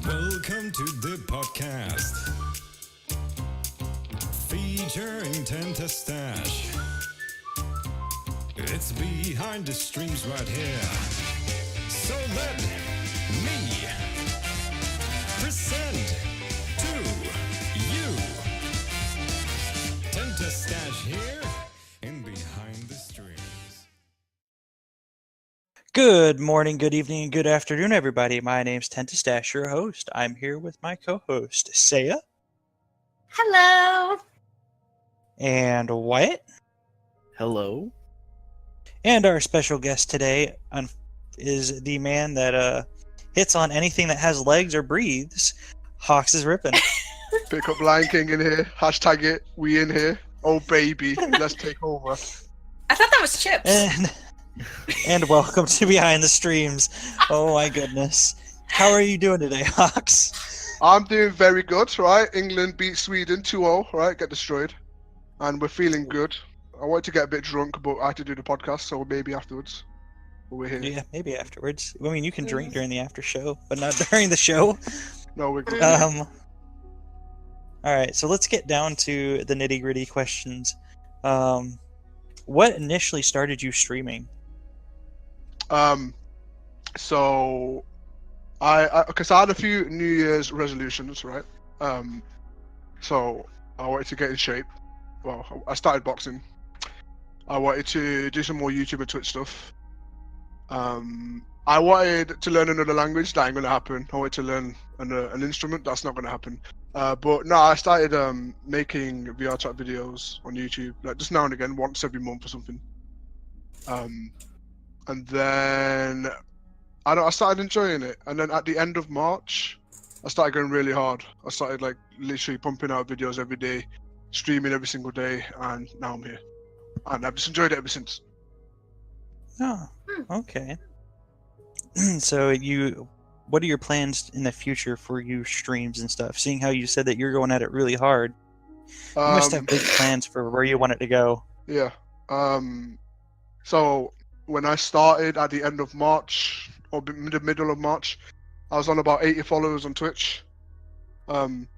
Welcome to the podcast featuring Tenta Stash. It's behind the streams right here. So let me present to you Tenta Stash here in Behind the Streams. Good morning, good evening, and good afternoon, everybody. My name's Tenta Stash, your host. I'm here with my co-host, Saya. Hello. And Wyatt. Hello. And our special guest today is the man that hits on anything that has legs or breathes, HawXxIsRipping. Pick up Lion King in here. Hashtag it. We in here. Oh, baby. Let's take over. I thought that was Chips. And welcome to Behind the Streams. Oh my goodness. How are you doing today, HawXx? I'm doing very good, right? England beat Sweden 2-0, right? Get destroyed. And we're feeling good. I wanted to get a bit drunk, but I had to do the podcast, so maybe afterwards. But we're here. Yeah, maybe afterwards. I mean, you can drink during the after show, but not during the show. No, we're good. Alright, so let's get down to the nitty-gritty questions. What initially started you streaming? So because I had a few New Year's resolutions, right? So I wanted to get in shape. Well, I started boxing. I wanted to do some more YouTube and Twitch stuff. I wanted to learn another language. That ain't gonna happen. I wanted to learn an instrument. That's not gonna happen. But no, I started making VrChat videos on YouTube, like just now and again, once every month or something. And then I started enjoying it. And then at the end of March, I started going really hard. I started like literally pumping out videos every day, streaming every single day, and now I'm here. And I've just enjoyed it ever since. Oh, okay. So what are your plans in the future for you streams and stuff? Seeing how you said that you're going at it really hard, you must have big plans for where you want it to go. Yeah. So when I started at the end of March or the middle of March, I was on about 80 followers on Twitch, and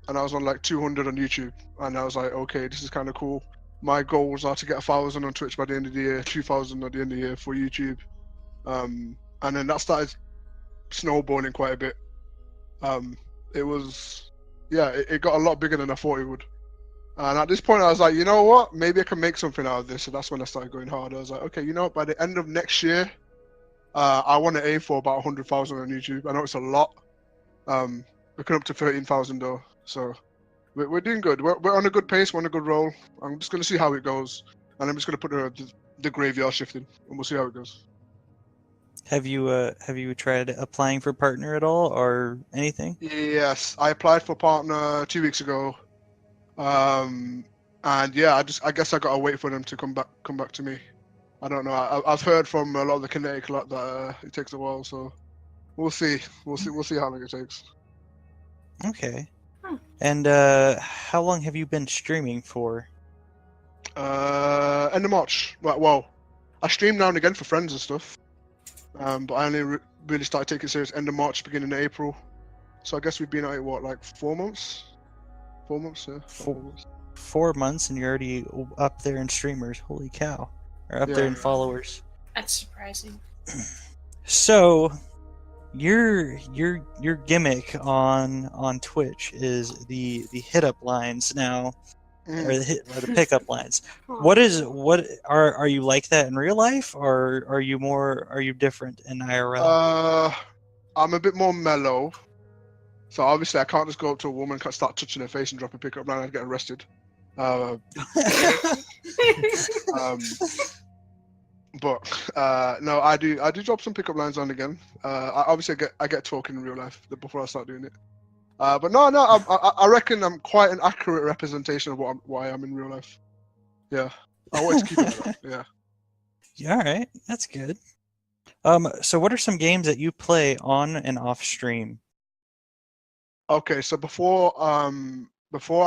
I was on like 200 on YouTube. And I was like, okay, this is kind of cool. My goals are to get 1,000 on Twitch by the end of the year, 2,000 at the end of the year for YouTube. And then that started snowballing quite a bit. It got a lot bigger than I thought it would. And at this point, I was like, you know what? Maybe I can make something out of this. So that's when I started going hard. I was like, okay, you know what? By the end of next year, I want to aim for about 100,000 on YouTube. I know it's a lot. We're coming up to 13,000 though. So we're doing good. We're on a good pace. We're on a good roll. I'm just going to see how it goes. And I'm just going to put the graveyard shift in. And we'll see how it goes. Have you tried applying for partner at all or anything? Yes, I applied for partner 2 weeks ago. And yeah, I guess I gotta wait for them to come back to me. I don't know. I've heard from a lot of the kinetic lot that it takes a while, so we'll see. We'll see how long it takes. Okay. And how long have you been streaming for? End of March. Well, I stream now and again for friends and stuff. But I only really started taking it serious end of March, beginning of April. So I guess we've been at it, what, like 4 months? 4 months, yeah. 4 months. 4 months and you're already up there in streamers. Holy cow. Or up there in followers. That's surprising. So your gimmick on Twitch is the hit up lines now. Or the pickup lines. What are you like that in real life, or are you different in IRL? I'm a bit more mellow. So obviously I can't just go up to a woman, can't start touching her face and drop a pickup line and get arrested. But no, I do drop some pickup lines on again. I get talking in real life before I start doing it. But no, I reckon I'm quite an accurate representation of what I am in real life. Yeah, I wanted to keep it like that. Yeah. Yeah, all right, that's good. So what are some games that you play on and off stream? Okay, so before I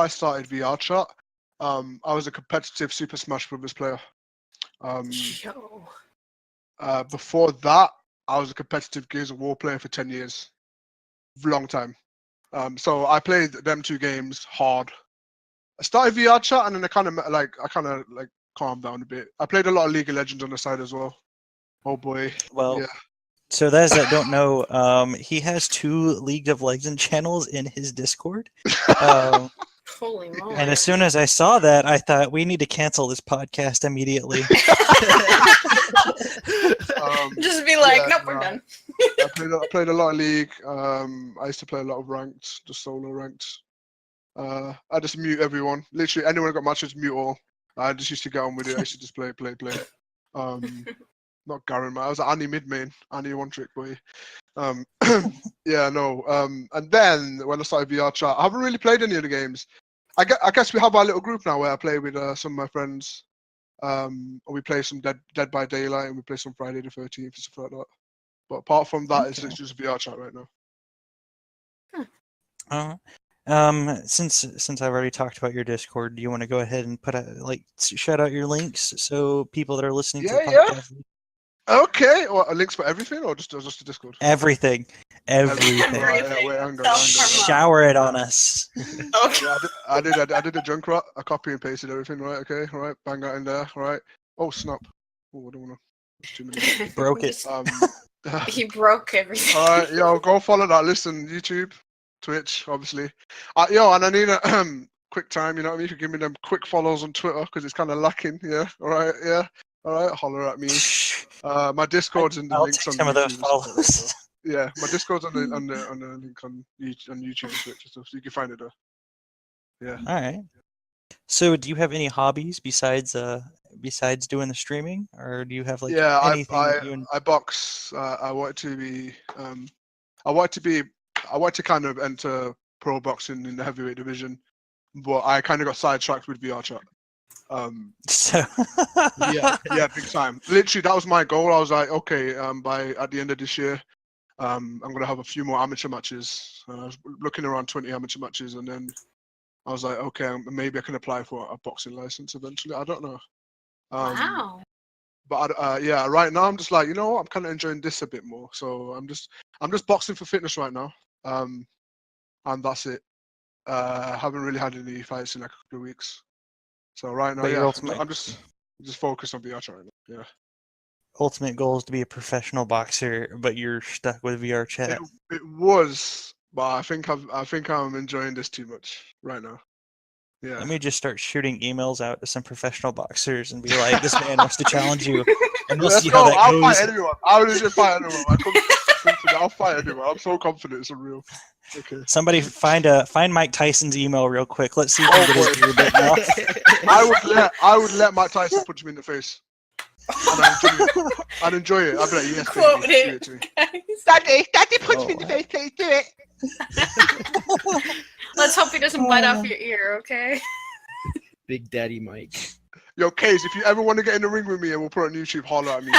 started VrChat, I was a competitive Super Smash Bros. Player. Before that, I was a competitive Gears of War player for 10 years. long time. So I played them 2 games hard. I started VrChat and then I kind of calmed down a bit. I played a lot of League of Legends on the side as well. Oh boy. Well, Yeah. so those that don't know, he has 2 League of Legends channels in his Discord. Holy moly. And as soon as I saw that, I thought we need to cancel this podcast immediately. Just be like, nope, we're done. I played a lot of League. I used to play a lot of ranked, just solo ranked. I just mute everyone. Literally, anyone who got matches, mute all. I just used to get on with it. I used to just play. Not Garen, man. I was Annie mid main, Annie one trick boy. Yeah, no. And then when I started VrChat, I haven't really played any of the games. I guess we have our little group now where I play with some of my friends. We play some Dead by Daylight and we play some Friday the 13th and stuff like that. But apart from that, it's just VrChat right now. Since I've already talked about your Discord, do you want to go ahead and put shout out your links so people that are listening to the podcast? Okay. Well, links for everything or just the Discord? Everything. Everything. Shower it on us. Okay. Yeah, I did a junk rat. I copy and pasted everything. Right. Okay. All right. Bang that in there. All right. Oh snap. Oh, I don't wanna. That's too many. Broke it. He broke everything. All right. Yo, go follow that. Listen, YouTube, Twitch, obviously. Yo, and I need a quick time. You know what I mean? You can give me them quick follows on Twitter because it's kind of lacking. Yeah. All right. Yeah. All right. Holler at me. My Discord's in the I'll links take on some of those YouTube. follows. Yeah, my Discord's on the link on YouTube and Twitch and stuff, so you can find it there. Yeah. All right. So, do you have any hobbies besides doing the streaming, or do you have anything? I box. I want to kind of enter pro boxing in the heavyweight division, but I kind of got sidetracked with VrChat. So yeah, big time. Literally, that was my goal. I was like, okay, at the end of this year, I'm gonna have a few more amateur matches. I was looking around 20 amateur matches, and then I was like, okay, maybe I can apply for a boxing license eventually. I don't know. Wow. But yeah, right now I'm just like, you know what? I'm kind of enjoying this a bit more. So I'm just boxing for fitness right now. And that's it. Haven't really had any fights in like a couple of weeks. So right now, I'm just focused on VrChat right now. Yeah. Ultimate goal is to be a professional boxer, but you're stuck with VrChat. It was, but I think I'm enjoying this too much right now. Yeah. Let me just start shooting emails out to some professional boxers and be like, "This man wants to challenge you," and we'll see how that I'll goes. fight anyone. I'll fight anyone. I'm so confident it's real. Okay. Somebody find Mike Tyson's email real quick. Let's see if he can get his ear bitten off. I would let Mike Tyson punch me in the face. And I'd enjoy it. I'd be like, yes, Quote baby, it. do it to me. Daddy, punch me in the face, please do it. Let's hope he doesn't bite off your ear, okay? Big Daddy Mike. Yo, Kaze, if you ever want to get in the ring with me and we'll put it on YouTube, holler at me.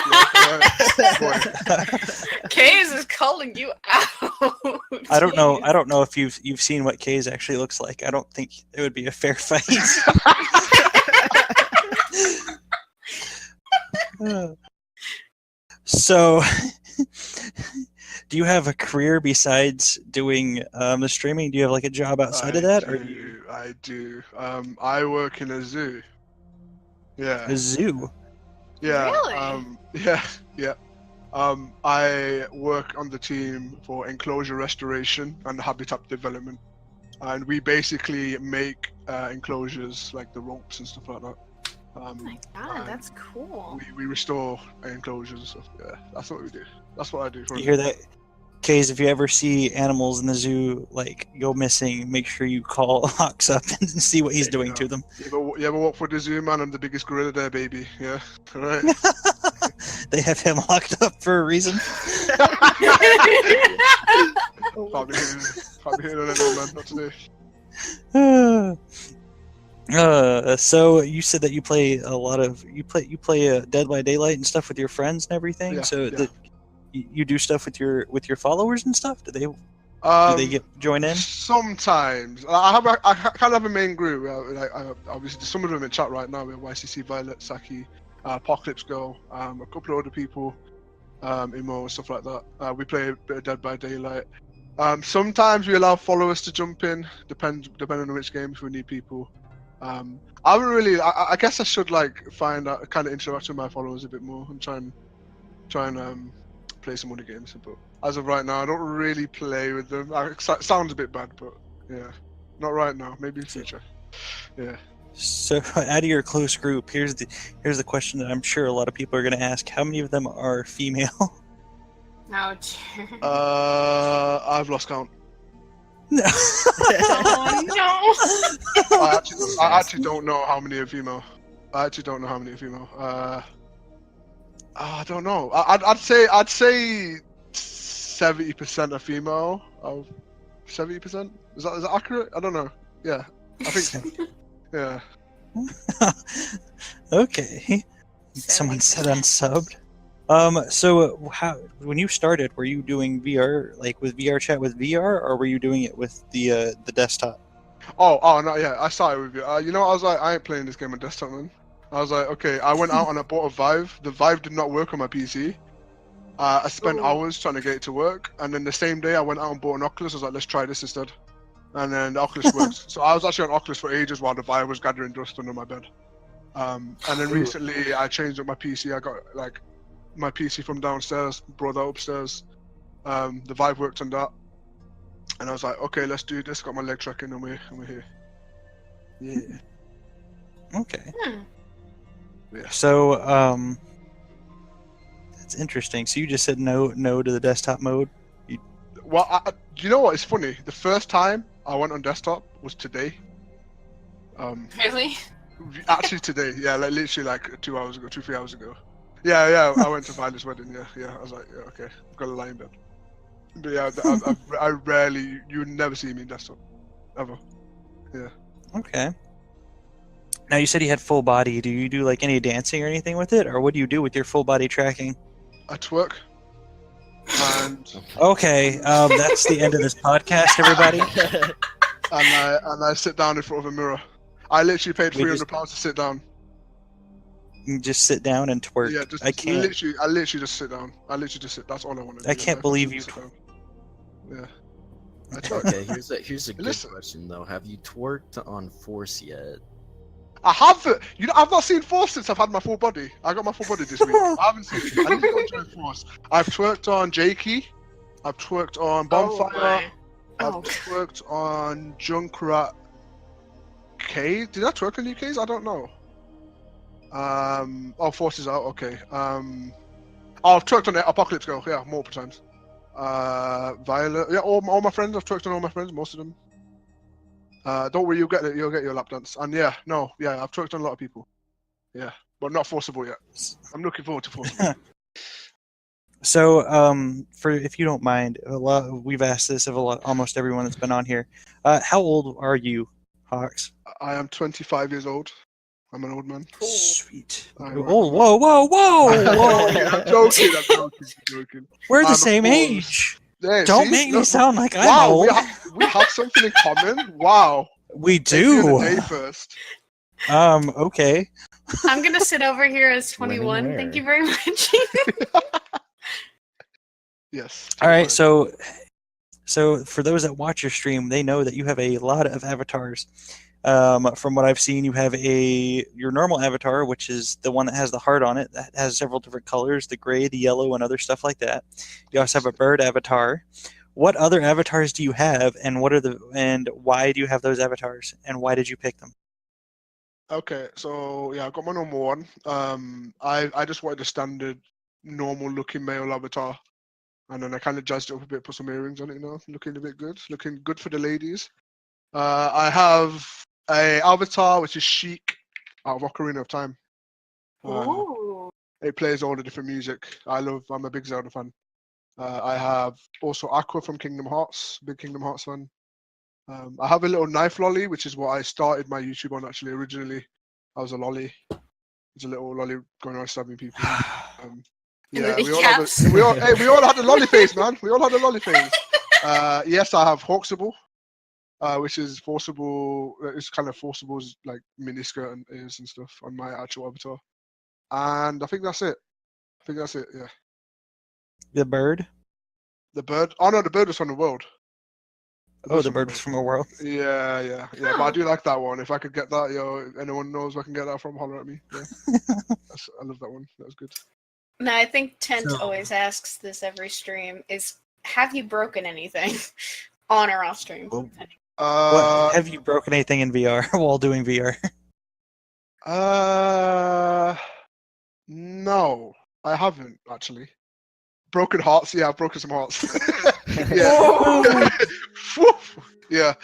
Kaze is calling you out. I don't know if you've seen what Kaze actually looks like. I don't think it would be a fair fight. So, do you have a career besides doing the streaming? Do you have like a job outside of that? I do. I work in a zoo. Yeah. A zoo? Yeah. Really? Yeah. I work on the team for enclosure restoration and habitat development, and we basically make enclosures like the ropes and stuff like that. Oh my god, that's cool. We restore enclosures and stuff. Yeah, that's what we do. That's what I do. You hear that? Case, if you ever see animals in the zoo like go missing, make sure you call HawXx up and see what he's doing to them. You ever walk for the zoo, man? I'm the biggest gorilla there, baby. Yeah, all right. They have him locked up for a reason. Can't be here on that, man. Not today. So you said that you play a lot of you play Dead by Daylight and stuff with your friends and everything. Yeah, so yeah. You do stuff with your followers and stuff. Do they join in? Sometimes I kind of have a main group. Obviously, some of them in chat right now. We have YCC, Violet, Saki, Apocalypse Girl, a couple of other people, Emo and stuff like that. We play a bit of Dead by Daylight. Sometimes we allow followers to jump in, depending on which games we need people. I haven't really. I guess I should like find out, kind of interact with my followers a bit more and try and play some other games. But as of right now, I don't really play with them. It sounds a bit bad, but yeah, not right now. Maybe in future. Yeah. So, out of your close group, here's the question that I'm sure a lot of people are going to ask: how many of them are female? Ouch. I've lost count. No. Oh no. I actually don't know how many are female. I don't know. I'd say 70% are female. 70%? Is that accurate? I don't know. Yeah, I think so. Yeah. Okay. Someone said unsubbed. So when you started, were you doing VR like with VrChat with VR, or were you doing it with the desktop? Oh no, yeah. I started with you. You know, I was like, I ain't playing this game on desktop, man. I was like, okay. I went out and I bought a Vive. The Vive did not work on my PC. I spent hours trying to get it to work, and then the same day I went out and bought an Oculus. I was like, let's try this instead. And then the Oculus worked. So I was actually on Oculus for ages while the Vive was gathering dust under my bed. And then recently I changed up my PC. I got like my PC from downstairs, brought that upstairs. The Vive worked on that, and I was like, okay, let's do this. Got my leg tracking, and we're here. Yeah. Okay. Yeah. So that's interesting. So you just said no to the desktop mode. Well, you know what? It's funny. The first time I went on desktop was today. Really? Actually today, yeah, like literally like 3 hours ago. Yeah, I went to Violet's wedding, yeah. I was like, yeah, okay, I've got to lie in bed. But yeah, I rarely, you would never see me in desktop, ever. Yeah. Okay. Now you said you had full body. Do you do like any dancing or anything with it, or what do you do with your full body tracking? I twerk. And Okay, that's the end of this podcast, everybody. and I sit down in front of a mirror. I literally paid £300 to sit down. You just sit down and twerk. Yeah, just I can't. I literally just sit down. I literally just sit. That's all I want to do. I can't believe you. Yeah. Okay, here's a good Listen. question though. Have you twerked on Force yet? I haven't. You know, I've not seen Force since I've had my full body. I got my full body this week. I haven't seen it. I need to go join Force. I've twerked on Jakey. I've twerked on Bonfire. I've twerked on Junkrat K. Did I twerk on UKs? I don't know. Force is out. Okay. I've twerked on Apocalypse Girl. Yeah, multiple times. Violet. Yeah, all my friends. I've twerked on all my friends. Most of them. Don't worry, you'll get your lap dance. And yeah, I've twerked on a lot of people. Yeah, but not forcible yet. I'm looking forward to forcible. So, for if you don't mind, we've asked this of almost everyone that's been on here. How old are you, HawXx? I am 25 years old. I'm an old man. Sweet. I'm Whoa! I'm joking. We're the I'm same old. age. Yeah, Don't see? make me sound like I'm Wow, old. we have something in common. Wow. We Take me on do. a day first. Okay. I'm gonna sit over here as When and 21. where? Thank you very much. Yes. All right. So for those that watch your stream, they know that you have a lot of avatars. From what I've seen, you have your normal avatar, which is the one that has the heart on it, that has several different colors, the gray, the yellow, and other stuff like that. You also have a bird avatar. What other avatars do you have, and why do you have those avatars, and why did you pick them? Okay, so yeah, I got my number one. I just wanted a standard, normal-looking male avatar, and then I kind of jazzed it up a bit, put some earrings on it, looking a bit good, looking good for the ladies. I have a avatar which is Chic out of Ocarina of Time. Ooh. It plays all the different music. I'm a big Zelda fan. I have also Aqua from Kingdom Hearts, big Kingdom Hearts fan. I have a little knife lolly, which is what I started my YouTube on actually originally. I was a lolly. It's a little lolly going around stabbing people. Yeah, we all had the lolly face, man. We all had the lolly face. Yes, I have HawXxIsRipping, which is forcible. It's kind of forcible's like miniskirt and ears and stuff on my actual avatar. And I think that's it. Yeah. The bird? The bird? Oh no, the bird was from the world. Oh, the bird from a world. Yeah. But I do like that one. If I could get that, if anyone knows where I can get that from, holler at me. Yeah. I love that one. That was good. No, I think Tent So- always asks this every stream: is have you broken anything on or off stream? Well, Uh, What, have you broken anything in VR while doing VR? No, I haven't actually. Broken hearts, yeah, I've broken some hearts. yeah. Yeah.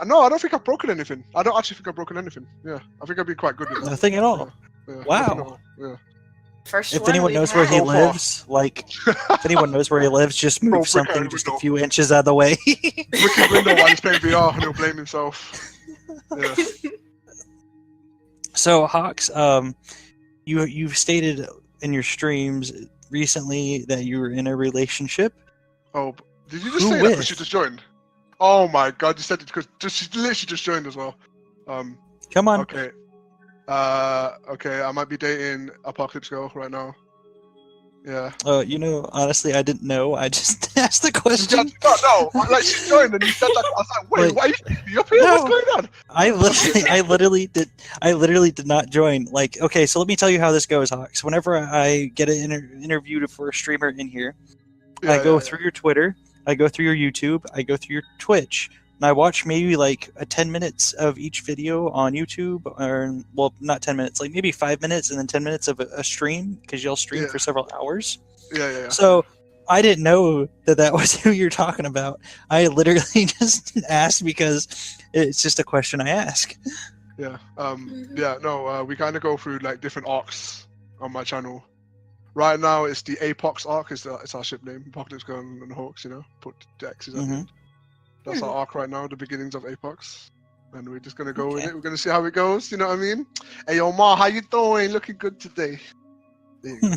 No, I don't think I've broken anything. I don't actually think I've broken anything. Yeah, I think I'd be quite good with that. Nothing at all. Yeah, Wow. nothing at all, Yeah. First If one anyone we've knows where had. he So far. lives, like, if anyone knows where he lives, just Bro, move brick something out the just a window. few inches out of the way. Brick his window while he's playing VR and he'll blame himself. Yeah. So, HawXx, you've stated in your streams recently that you were in a relationship. Oh, did you just Who say that with? because she just joined? Oh my god, you said it because she literally just joined as well. Come on. Okay. Okay, I might be dating Apocalypse Girl right now. Yeah. Honestly, I didn't know. I just asked the question. No, like she joined and you said that. I was like, wait, Like, why are you up here? no. What's going on? I literally did not join. Like, okay, so let me tell you how this goes, HawXx. Whenever I get an interview for a streamer in here, I go through your Twitter, I go through your YouTube, I go through your Twitch, and I watch maybe like 10 minutes of each video on YouTube, or well, not 10 minutes, like maybe 5 minutes, and then 10 minutes of a stream because you'll stream for several hours. Yeah. So I didn't know that was who you're talking about. I literally just asked because it's just a question I ask. Yeah. Yeah. No. We kind of go through like different arcs on my channel. Right now, it's the Apox arc. It's our ship name. Apocalypse Girl and HawXx. Put the X's at the end. That's our arc right now. The beginnings of Apox. And we're just gonna go with it. We're gonna see how it goes. You know what I mean? Hey, yo, Ma, how you doing? Looking good today. There you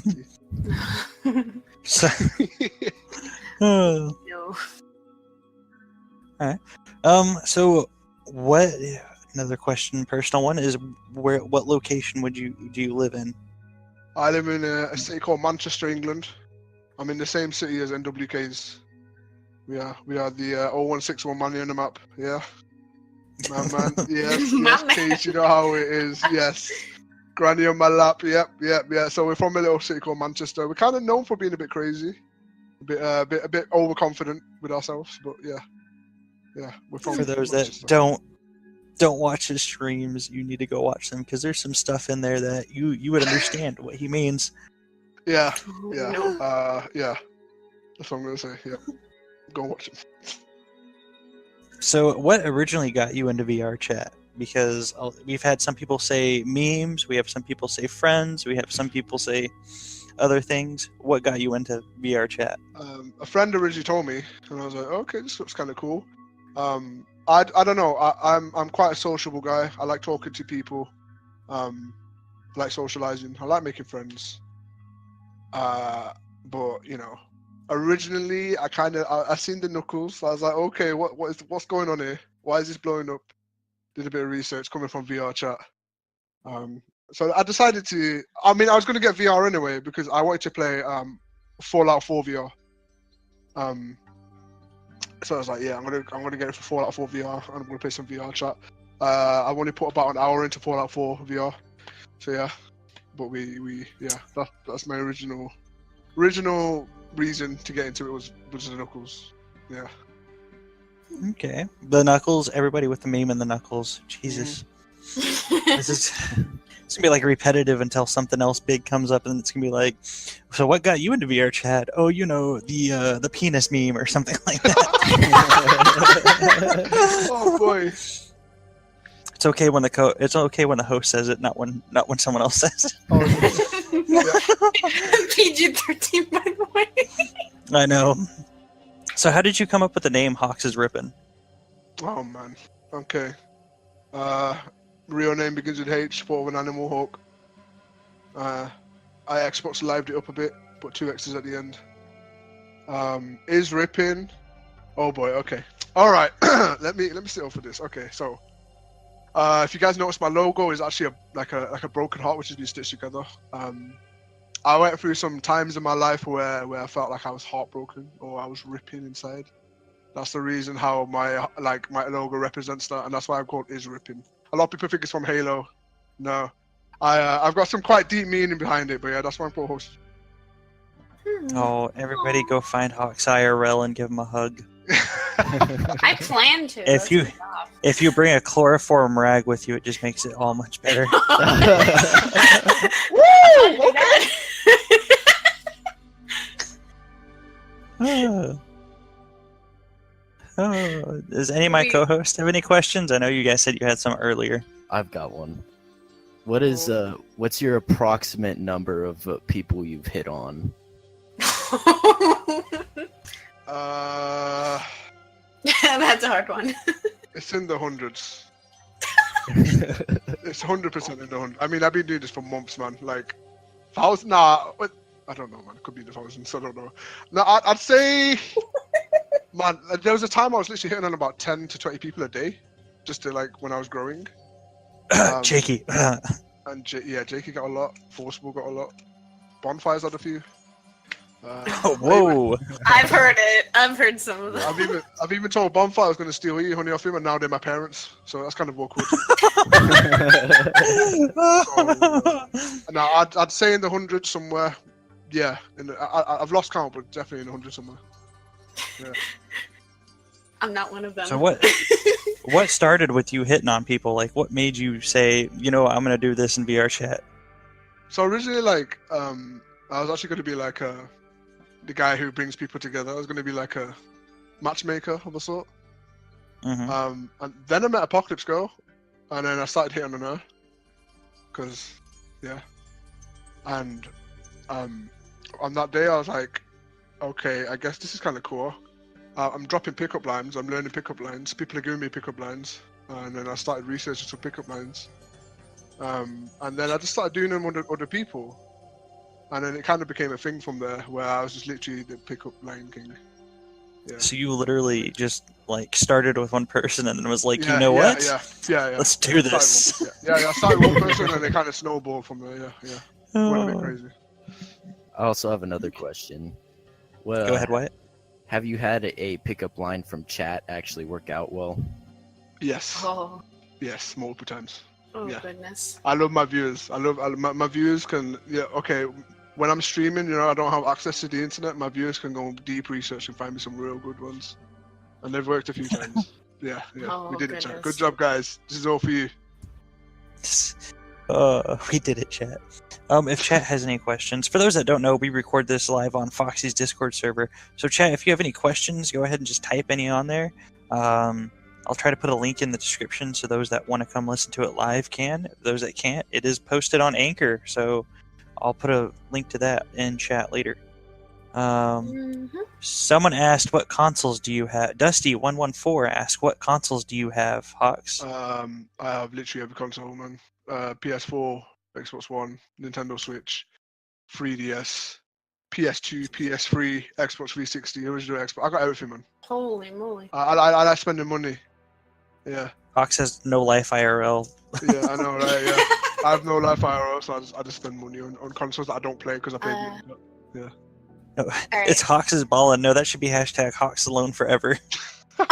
go. So, oh. No. So what? Another question, personal one, is what location do you live in? I live in a city called Manchester, England. I'm in the same city as NWK's. We are the 0161 money on the map. Yeah. Man. Yes, Case, you know how it is. Yes. Granny on my lap. Yep. So we're from a little city called Manchester. We're kind of known for being a bit crazy, a bit overconfident with ourselves. But yeah. We're from. For those Manchester. that don't watch his streams, you need to go watch them because there's some stuff in there that you would understand what he means. Yeah. No. Yeah. That's what I'm gonna say. Yeah. Go watch it. So what originally got you into VR chat? Because we've had some people say memes, we have some people say friends, we have some people say other things. What got you into VR chat? A friend originally told me, and I was like, okay, this looks kind of cool. I don't know. I'm quite a sociable guy. I like talking to people. I like socializing. I like making friends. But originally I seen the knuckles. I was like, okay, what's going on here? Why is this blowing up? Did a bit of research coming from VR chat. So I decided to. I was going to get VR anyway because I wanted to play Fallout 4 VR. So I was like, yeah, I'm gonna get it for Fallout 4 VR, and I'm gonna play some VR chat. I've only put about an hour into Fallout 4 VR, so yeah. But that's my original reason to get into it was the knuckles. Yeah. Okay, the knuckles. Everybody with the meme and the knuckles. Jesus, it's gonna be like repetitive until something else big comes up, and it's gonna be like, so what got you into VR chat? Oh, the penis meme or something like that. Oh boy. It's okay when the host says it, not when someone else says it. Oh, PG-13, by the way. I know. So how did you come up with the name HawXxIsRipping? oh man. Okay. Real name begins with H, thought of an animal hawk. I Xbox lived it up a bit, put 2 X's at the end. Is ripping. Oh boy, okay. Alright, let me sit up for this. Okay, so if you guys notice, my logo is actually like a broken heart which has been stitched together. I went through some times in my life where I felt like I was heartbroken or I was ripping inside. That's the reason how my logo represents that, and that's why I'm called HawXxIsRipping. A lot of people think it's from Halo. No, I've got some quite deep meaning behind it, but yeah, that's why I'm called host. Oh, everybody go find HawXxIRL and give him a hug. I plan to. If you bring a chloroform rag with you, it just makes it all much better. Woo! Does any of my co-hosts have any questions? I know you guys said you had some earlier. I've got one. What's your approximate number of people you've hit on? That's a hard one. It's in the hundreds. It's 100% in the hundreds. I mean, I've been doing this for months, man. Like, thousands? Nah, I don't know, man. It could be in the thousands. I don't know. No, I'd say, man, there was a time I was literally hitting on about 10 to 20 people a day, just to when I was growing. Jakey. And Jakey got a lot. Forcible got a lot. Bonfires had a few. Whoa! I've heard it. I've heard some of them. I've even told Bonfire I was going to steal honey off him, and now they're my parents. So that's kind of awkward. Now I'd say in the hundreds somewhere. Yeah, I've lost count, but definitely in the hundreds somewhere. Yeah. I'm not one of them. So what started with you hitting on people? Like, what made you say, I'm going to do this in VrChat? So originally, I was actually going to be the guy who brings people together. I was going to be like a matchmaker of a sort. Mm-hmm. And then I met Apocalypse Girl, and then I started hitting on her. Cause, yeah. And on that day, I was like, okay, I guess this is kind of cool. I'm dropping pickup lines. I'm learning pickup lines. People are giving me pickup lines, and then I started researching some pickup lines. And then I just started doing them with other people. And then it kind of became a thing from there, where I was just literally the pickup line king. Yeah. So you literally just started with one person and then was like, Yeah, let's do this. I started one person and it kind of snowballed from there. Yeah. Went a bit crazy. I also have another question. Well, Go ahead, Wyatt. Have you had a pickup line from chat actually work out well? Yes. Oh. Yes, multiple times. Oh Yeah. goodness. I love my viewers. My viewers can. Yeah. Okay. When I'm streaming, I don't have access to the internet. My viewers can go deep research and find me some real good ones, and they've worked a few times. Yeah. Oh, We did it, chat. goodness. Good job, guys. This is all for you. We did it, chat. If chat has any questions, for those that don't know, we record this live on Foxy's Discord server. So chat, if you have any questions, go ahead and just type any on there. I'll try to put a link in the description so those that want to come listen to it live can. Those that can't, it is posted on Anchor, so I'll put a link to that in chat later. Someone asked, what consoles do you have? Dusty114 asked, what consoles do you have, HawXx? I have literally every console, man. PS4, Xbox One, Nintendo Switch, 3DS, PS2, PS3, Xbox 360, original Xbox. I got everything, man. Holy moly. I like spending money. Yeah. HawXx has no life IRL. Yeah, I know, right? Yeah. I have no life IRL, so I just spend money on consoles that I don't play because I play games. Yeah. No, right. It's HawXx's ballin'. No, that should be hashtag HawXx alone forever. I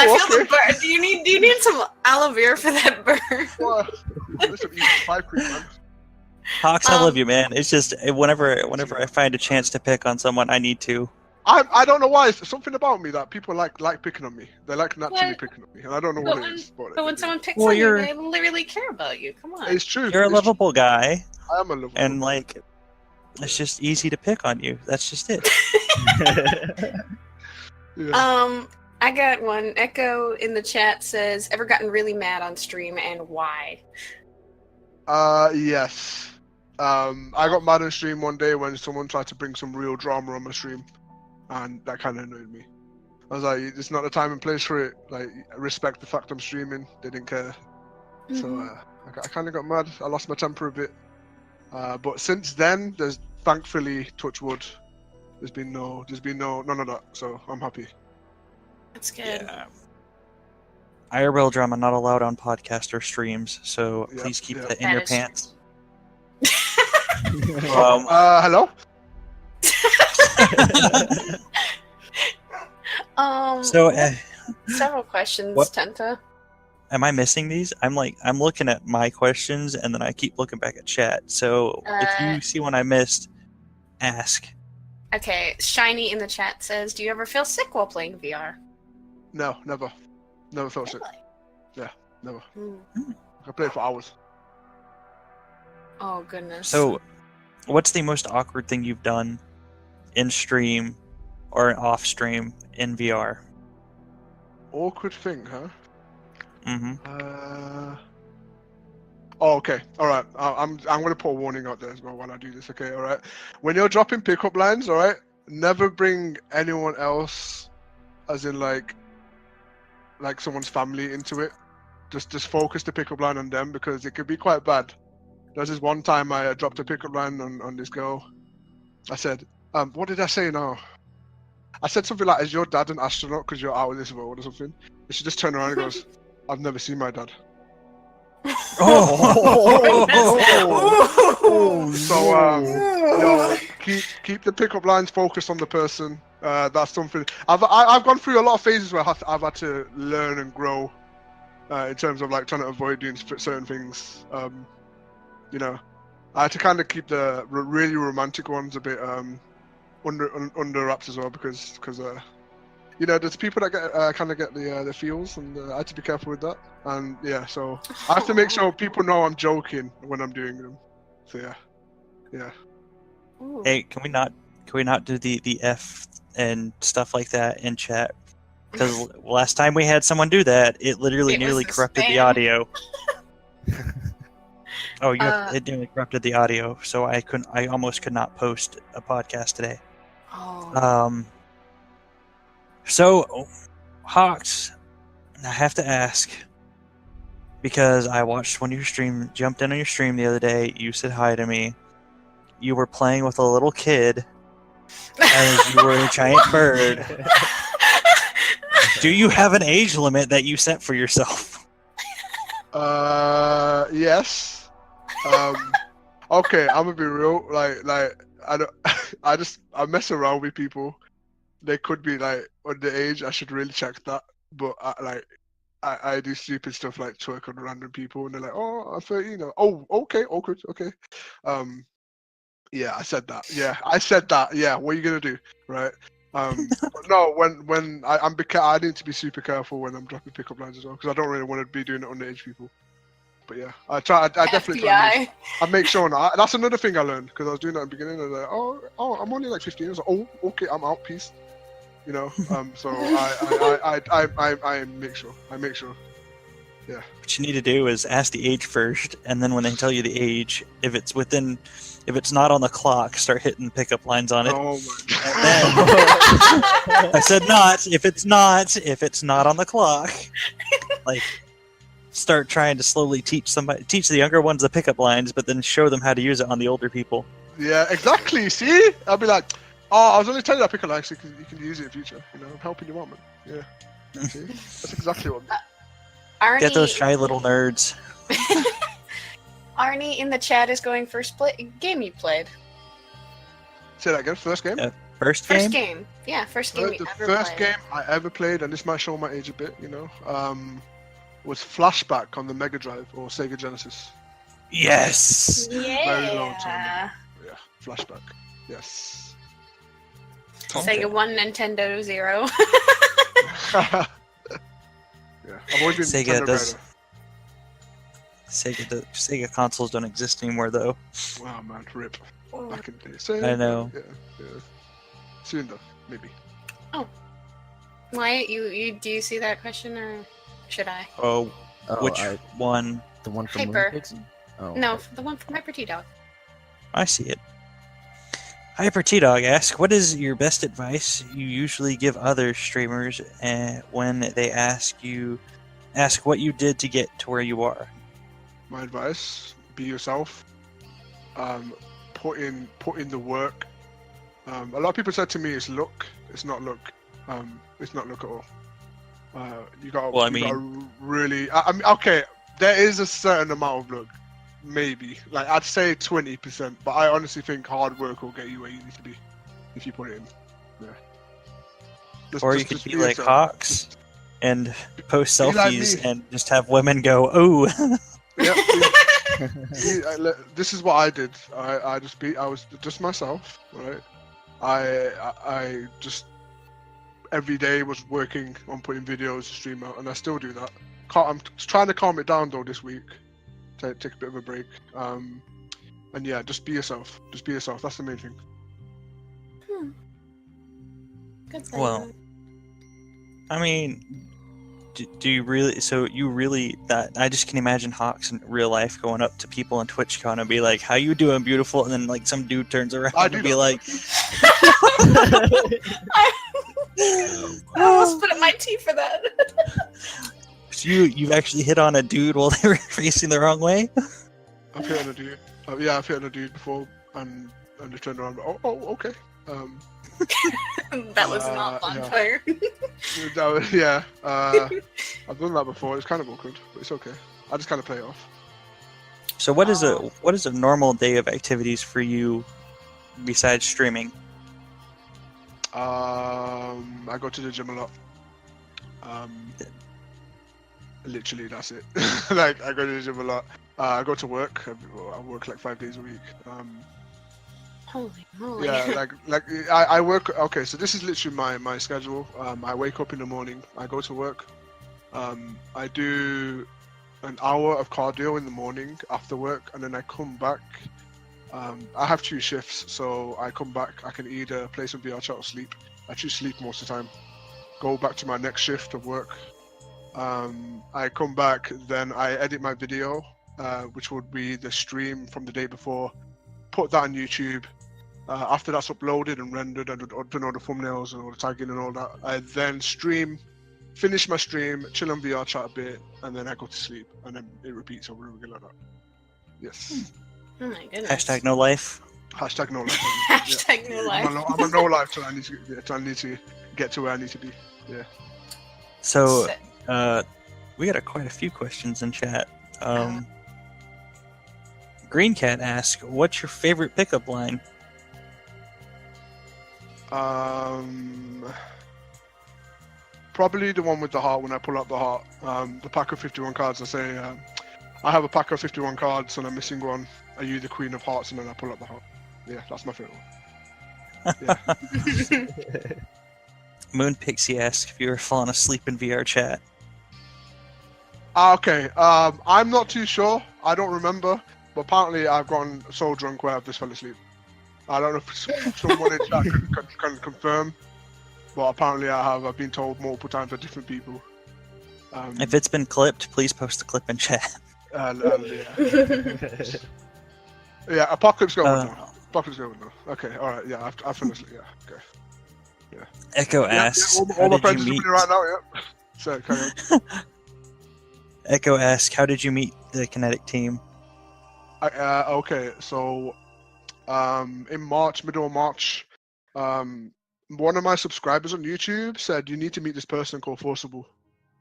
feel the burn. Do you need some aloe vera for that burn? Well, listen, you can buy cream, man. HawXx, I love you, man. It's just whenever I find a chance to pick on someone, I need to. I don't know why. It's something about me that people like picking on me. They like naturally What? picking on me, and I don't know what it is. But when someone picks Well, on you, you're- they literally care about you. Come on. It's true. You're a it's lovable guy, true. I am a lovable. and it's just easy to pick on you. That's just it. Yeah. I got one. Echo in the chat says, "Ever gotten really mad on stream and why?" Yes. I got mad on stream one day when someone tried to bring some real drama on my stream, and that kind of annoyed me. I was like, it's not the time and place for it. Like, respect the fact I'm streaming. They didn't care. So I kind of got mad. I lost my temper a bit. But since then, there's thankfully, touch wood, there's been none of that. So I'm happy. That's good. Yeah. IRL drama not allowed on podcast or streams, so Yeah, please keep yeah. that in That your is pants. Hello? So, several questions, what- Tenta. am I missing these? I'm looking at my questions and then I keep looking back at chat. So if you see one I missed, ask. Okay, Shiny in the chat says, "Do you ever feel sick while playing VR?" No, never. Never felt sick. Really? Yeah, never. Hmm. I played for hours. Oh goodness. So, what's the most awkward thing you've done in stream or off stream in VR? Awkward thing, huh? Mm-hmm. Oh, okay. All right. I'm gonna put a warning out there as well while I do this. Okay. All right. When you're dropping pickup lines, all right, never bring anyone else, as in like someone's family into it. Just focus the pickup line on them because it could be quite bad. There's this one time I dropped a pickup line on this girl. I said, what did I say now? I said something like, "Is your dad an astronaut because you're out of this world or something?" And she just turned around and goes, "I've never seen my dad." So keep the pickup lines focused on the person. That's something I've gone through a lot of phases where I've had to learn and grow in terms of like trying to avoid doing certain things. You know, I had to kind of keep the really romantic ones a bit under wraps as well because you know, there's people that get kind of get the feels, and I had to be careful with that. And yeah, so I have to make sure people know I'm joking when I'm doing them. So yeah. Ooh. Hey, can we not do the F and stuff like that in chat? Because last time we had someone do that, it literally It was nearly the corrupted the spam. audio. Oh, it nearly corrupted the audio, so I almost could not post a podcast today. Oh. So, HawXx, I have to ask, because I watched one of your stream, jumped in on your stream the other day, you said hi to me, you were playing with a little kid, as you were a giant bird. Do you have an age limit that you set for yourself? Yes. Okay, I'm gonna be real. Like I don't. I mess around with people. They could be like underage. I should really check that. But I do stupid stuff like twerk on random people, and they're like, "Oh, I'm 13." Oh, okay, awkward. Okay. Yeah, I said that. Yeah, I said that. Yeah, what are you gonna do, right? But no, when I need to be super careful when I'm dropping pickup lines as well because I don't really want to be doing it underage people. But yeah, I definitely try. I make sure not. That's another thing I learned because I was doing that in the beginning. I was like, oh, I'm only like 15. I was like, oh, okay, I'm out. Peace. You know. So I make sure. Yeah. What you need to do is ask the age first, and then when they tell you the age, if it's not on the clock, start hitting pickup lines on it. Oh my god. And then, I said not. If it's not on the clock, like start trying to slowly teach the younger ones the pickup lines, but then show them how to use it on the older people. Yeah, exactly. See, I'll be like, oh, I was only telling you that pickup line so you can use it in future. You know, I'm helping you out, man. Yeah. See, that's exactly what. Arnie, Get those shy little nerds. Arnie in the chat is going first game you played. Say that again. First game. First game. Yeah, first game you The ever first played. game I ever played, and this might show my age a bit, you know, was Flashback on the Mega Drive or Sega Genesis. Yes. Very long Yeah. time. Yeah, Flashback. Yes. Sega 1, Nintendo 0. Yeah, I've always been Sega Nintendo does. guy, Sega consoles don't exist anymore, though. though. Wow, man, rip. Oh. Back in the day. I know. Yeah. Soon though, maybe. Wyatt, do you see that question or should I? Oh, which I- one? The one from Hyper. Moon Pixie? Oh, No, okay. the one from Hyper T-Dog. I see it. Hyper T-Dog asks, what is your best advice you usually give other streamers when they ask what you did to get to where you are? My advice: be yourself. Put in the work. A lot of people said to me, "It's luck." It's not luck. It's not luck at all. You got. Well, I you gotta really. I mean, okay. There is a certain amount of luck, maybe. Like I'd say 20%, but I honestly think hard work will get you where you need to be if you put it in. Yeah. Or you could be like yourself. HawXx and post Be like selfies me. and just have women go, "Ooh." Yep. This is what I did. I was just myself, right? I just every day was working on putting videos to stream out, and I still do that. I'm trying to calm it down though this week. Take a bit of a break. And yeah, just be yourself. Just be yourself. That's the main thing. Good Well, I mean, do you really? So you really? That I just can imagine HawXx in real life going up to people on TwitchCon and be like, "How you doing, beautiful?" And then like some dude turns around I and do be that. like, I almost put up my tea for that. So you've actually hit on a dude while they were facing the wrong way? I've hit on a dude. Yeah, I've hit on a dude before, and they turned around. Oh, okay. That was not bonfire. Yeah. I've done that before. It's kind of awkward, but it's okay. I just kind of play it off. So what is a normal day of activities for you besides streaming? I go to the gym a lot. Literally, that's it. Like, I go to the gym a lot. I go to work. I work like 5 days a week. Holy moly. Yeah, I work. Okay, so this is literally my schedule. I wake up in the morning. I go to work. I do an hour of cardio in the morning after work, and then I come back. I have 2 shifts, so I come back. I can either play some VrChat or sleep. I choose sleep most of the time. Go back to my next shift of work. I come back, then I edit my video, which would be the stream from the day before. Put that on YouTube. After that's uploaded and rendered, and done all the thumbnails and all the tagging and all that, I then stream, finish my stream, chill on VrChat a bit, and then I go to sleep, and then it repeats over and over again like that. Yes. Oh my goodness. Hashtag no life. Hashtag no life. Hashtag no life. I'm a no life, so I need to get to where I need to be. Yeah. So we got quite a few questions in chat. Green Cat asks, "What's your favorite pickup line?" Probably the one with the heart when I pull up the heart. The pack of 51 cards. I say, I have a pack of 51 cards and I'm missing one. Are you the Queen of Hearts? And then I pull up the heart. Yeah, that's my favorite one. Yeah. Moon Pixie asks if you were falling asleep in VrChat. Okay. I'm not too sure. I don't remember. But apparently I've gotten so drunk where I've just fell asleep. I don't know if someone in chat can confirm. But apparently I have. I've been told multiple times by different people. If it's been clipped, please post the clip in chat. Yeah. Yeah, Apocalypse Go with no. Apocalypse Go with no. Okay, alright, yeah, I've finished it, yeah, okay. Yeah. Echo asks, all my how friends did are you with meet? me right now, yeah. So, carry on. Echo asks, how did you meet the Kinetic team? Okay, so, in March, middle of March, one of my subscribers on YouTube said, you need to meet this person called Forcible.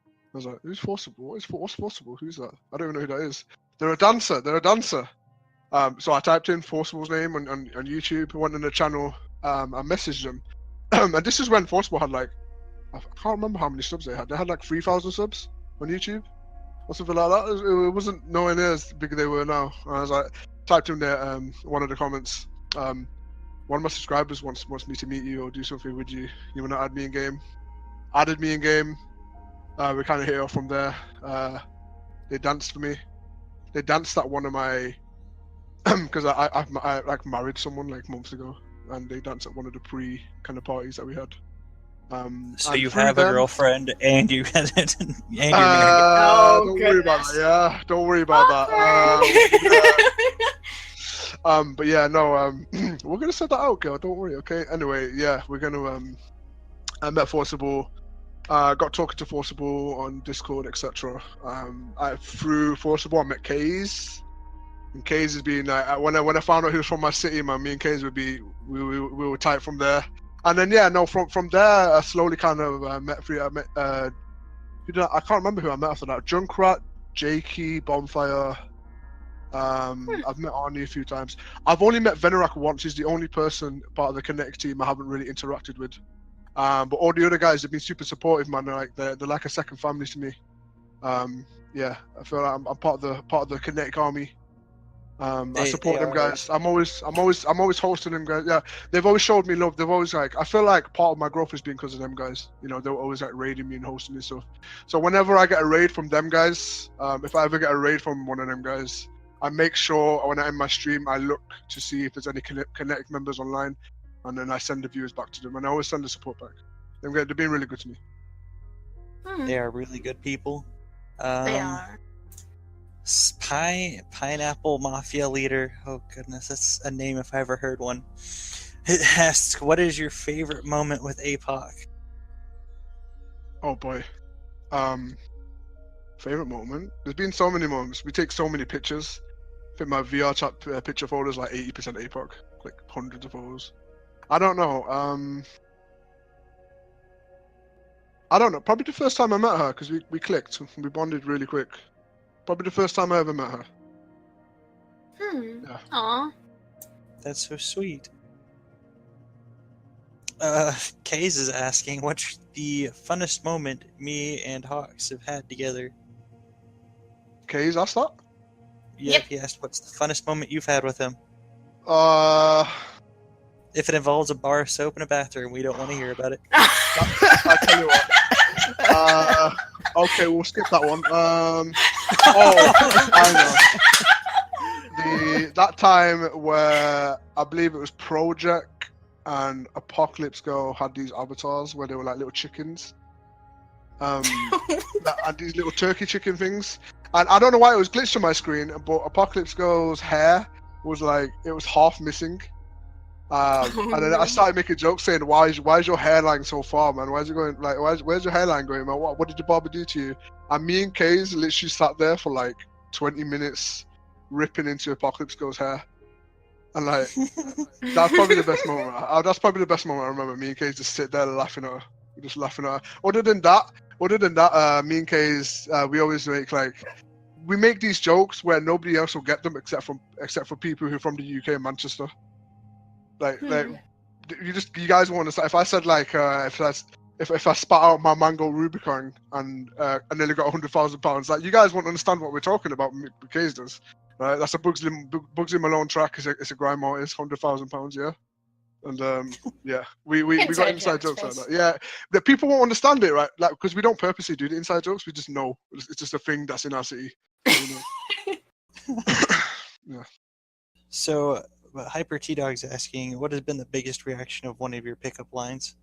I was like, who's Forcible? What's Forcible? Who's that? I don't even know who that is. They're a dancer. So I typed in Forcible's name on YouTube, went on the channel, I messaged them. And this is when Forcible had like, I can't remember how many subs they had. They had like 3,000 subs on YouTube or something like that. It wasn't nowhere near as big as they were now. And I was like, typed in there, one of the comments, one of my subscribers wants me to meet you or do something with you. You want to add me in game? Added me in game. We kind of hit it off from there. They danced for me. They danced at one of my, because I like married someone like months ago, and they danced at one of the pre kind of parties that we had. So you have a girlfriend and you had it, and you're married. Oh, don't worry about that. Yeah, don't worry about that. But yeah, no. We're gonna set that out, girl. Don't worry. Okay. Anyway, yeah, we're gonna. I met Forcible. Got talking to Forcible on Discord, etc. Through Forcible, I met Kaze. And Kaze has been when I found out he was from my city, man. Me and Kaze we were tight from there. And then yeah, no, from there I slowly kind of met. I can't remember who I met after that. Junkrat, Jakey, Bonfire, I've met Arnie a few times. I've only met Venerak once. He's the only person part of the Kinetic team I haven't really interacted with. But all the other guys have been super supportive, man. They're like a second family to me. Yeah, I feel like I'm part of the Kinetic army. I support them guys. I'm always hosting them guys. Yeah, they've always showed me love. They've always like, I feel like part of my growth has been because of them guys. You know, they were always like raiding me and hosting me stuff. So whenever I get a raid from them guys, if I ever get a raid from one of them guys, I make sure when I end my stream, I look to see if there's any Kinetic members online, and then I send the viewers back to them, and I always send the support back. They're being really good to me. They are really good people. They are. Pineapple Mafia Leader. Oh goodness, that's a name if I ever heard one. It asks, what is your favorite moment with APOC? Oh boy. Favorite moment? There's been so many moments. We take so many pictures. I think my VrChat picture folder is like 80% APOC. Like hundreds of photos. I don't know. I don't know. Probably the first time I met her because we clicked. We bonded really quick. Probably the first time I ever met her. Yeah. Aw. That's so sweet. Kaze is asking, what's the funnest moment me and HawXx have had together? Kaze asked that? Yep, he asked, what's the funnest moment you've had with him? If it involves a bar of soap and a bathroom, we don't want to hear about it. I tell you what. Okay, we'll skip that one. I know. That time where I believe it was Project and Apocalypse Girl had these avatars where they were like little chickens. And these little turkey chicken things. And I don't know why it was glitched on my screen, but Apocalypse Girl's hair was like, it was half missing. And then I started making jokes saying, "Why is your hairline so far, man? Why is it going like? Where's your hairline going, man? What did your barber do to you?" And me and Kaze literally sat there for like 20 minutes, ripping into Apocalypse Girl's hair, and like that's probably the best moment. That's probably the best moment I remember. Me and Kaze just sit there laughing at her, just laughing at her. Other than that, me and Kaze, we always make these jokes where nobody else will get them except for people who are from the UK and Manchester. Like you guys won't understand. If I said like if I spat out my mango Rubicon and nearly got £100,000, like you guys won't understand what we're talking about. Case does, right? That's a Bugsy Malone track. It's a grime artist, £100,000, yeah. And yeah, we got inside jokes like that. Yeah, the people won't understand it, right? Like because we don't purposely do the inside jokes. We just know it's just a thing that's in our city. You know? Yeah. So. But Hyper T-Dog's asking, what has been the biggest reaction of one of your pickup lines?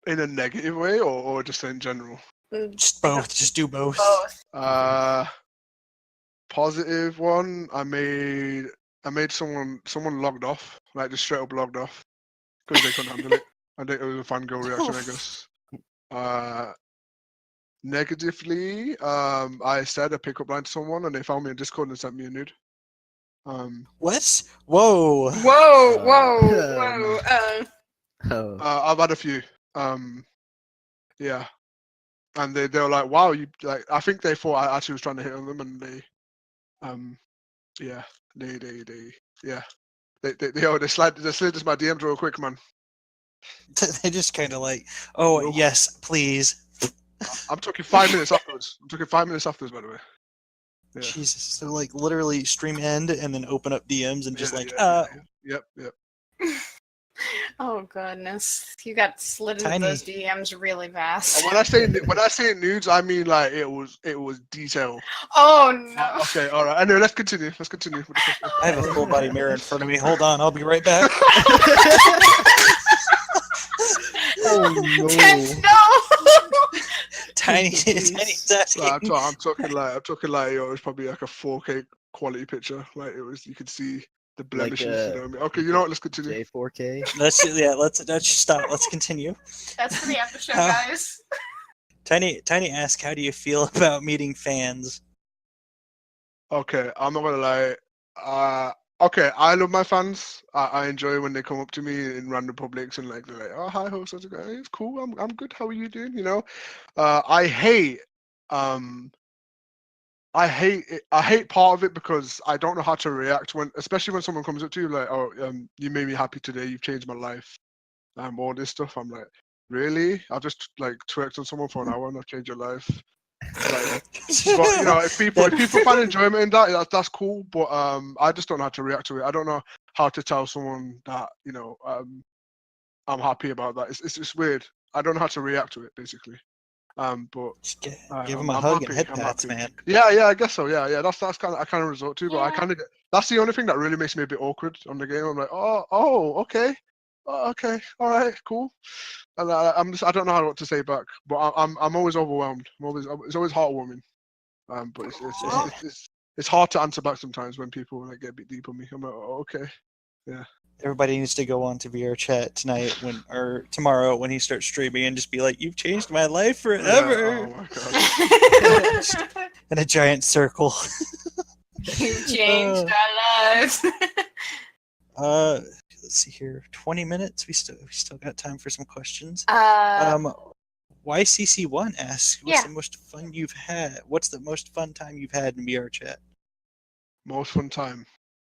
In a negative way or just in general? Just both. Just do both. Positive one, I made someone logged off, like just straight up logged off because they couldn't handle it. I think it was a fangirl reaction, I guess. Negatively, I said a pickup line to someone and they found me in Discord and sent me a nude. What? Whoa! I've had a few. Yeah, and they were like, "Wow, you like." I think they thought I actually was trying to hit on them, and they slid into my DMs real quick, man. They just kind of like, "Oh yes, please." I'm talking 5 minutes afterwards. By the way. Yeah. Jesus, so like literally stream end and then open up DMs and just Yep. Oh goodness, you got slid into those DMs really fast. When I say nudes, I mean like it was detail. Oh no. Okay, all right. Anyway, let's continue. With the question. I have a full body mirror in front of me. Hold on, I'll be right back. Oh no. Tinie's asking. I'm talking like it was probably like a 4K quality picture. Like it was, you could see the blemishes. You know what I mean? Okay, you know what? Let's continue. J4K. Let's stop. Let's continue. That's for the after show, guys. Tinie asks, how do you feel about meeting fans? Okay, I'm not gonna lie. Okay, I love my fans. I enjoy when they come up to me in random publics and like they're like, "Oh, hi, host. How's it going? It's cool. I'm good. How are you doing?" You know. I hate I hate it. I hate part of it because I don't know how to react when, especially when someone comes up to you like, "Oh, you made me happy today. You've changed my life." All this stuff. I'm like, really? I've just like twerked on someone for an hour and I've changed your life. Like, but you know, if people find enjoyment in that, that's cool. But I just don't know how to react to it. I don't know how to tell someone that I'm happy about that. It's weird. I don't know how to react to it basically. But Just give I'm, him a I'm hug happy. and head I'm pats, happy. man. Yeah, I guess so. Yeah. That's kind of I kind of resort to, but I Yeah. kind of that's the only thing that really makes me a bit awkward on the game. I'm like, oh, okay, okay, all right, cool. And I don't know what to say back, but I'm always overwhelmed. It's always heartwarming. But Aw. it's hard to answer back sometimes when people like get a bit deep on me. I'm like, oh, okay, yeah. Everybody needs to go on to VrChat tonight or tomorrow when he starts streaming and just be like, "You've changed my life Yeah, forever," oh my god. in a giant circle. You changed our lives. Let's see here. 20 minutes. We still got time for some questions. YCC1 asks, "What's Yeah. the most fun you've had? What's the most fun time you've had in VrChat?" Most fun time.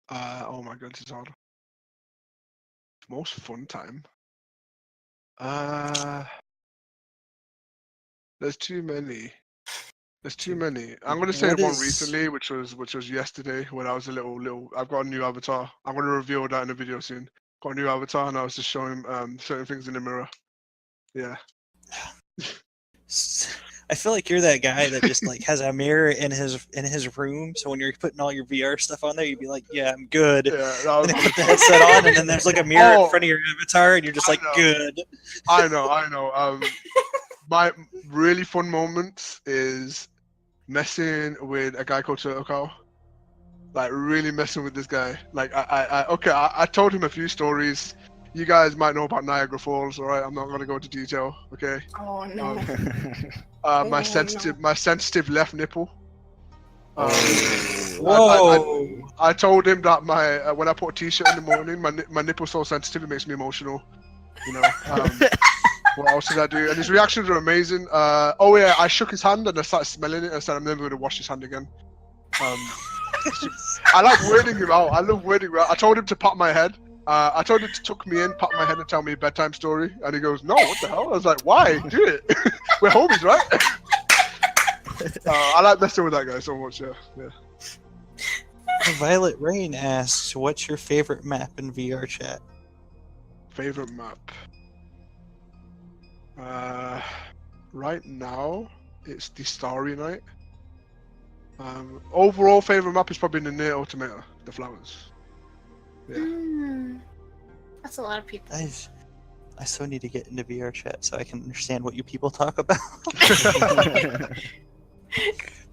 Oh my god, this is hard. Most fun time. There's too many. There's too many. I'm gonna say What one is- recently, which was yesterday when I was a little. I've got a new avatar. I'm gonna reveal that in a video soon. Got a new avatar, and I was just showing certain things in the mirror. Yeah. I feel like you're that guy that just like has a mirror in his room. So when you're putting all your VR stuff on there, you'd be like, "Yeah, I'm good." Yeah. That was Then you put the headset on, and then there's like a mirror Oh, in front of your avatar, and you're just I like, know. "Good." I know. My really fun moments is messing with a guy called Turtle. Like really messing with this guy. Like I told him a few stories. You guys might know about Niagara Falls, all right? I'm not gonna go into detail, okay? Oh no. My Oh, sensitive left nipple. Whoa! I told him that my when I put a t-shirt in the morning, my nipple's so sensitive it makes me emotional. You know. What else did I do? And his reactions were amazing. Oh yeah, I shook his hand and I started smelling it. And I said I'm never going to wash his hand again. I like weirding him out. I love weirding him out. I told him to pat my head. I told him to tuck me in, pat my head, and tell me a bedtime story. And he goes, "No, what the hell?" I was like, "Why? Do it. We're homies, right?" I like messing with that guy so much. Yeah. Violet Rain asks, "What's your favorite map in VrChat?" Favorite map. Right now, it's the Starry Night. Overall favorite map is probably the Near Automata, the flowers. Yeah. That's a lot of people. I so need to get into VrChat so I can understand what you people talk about.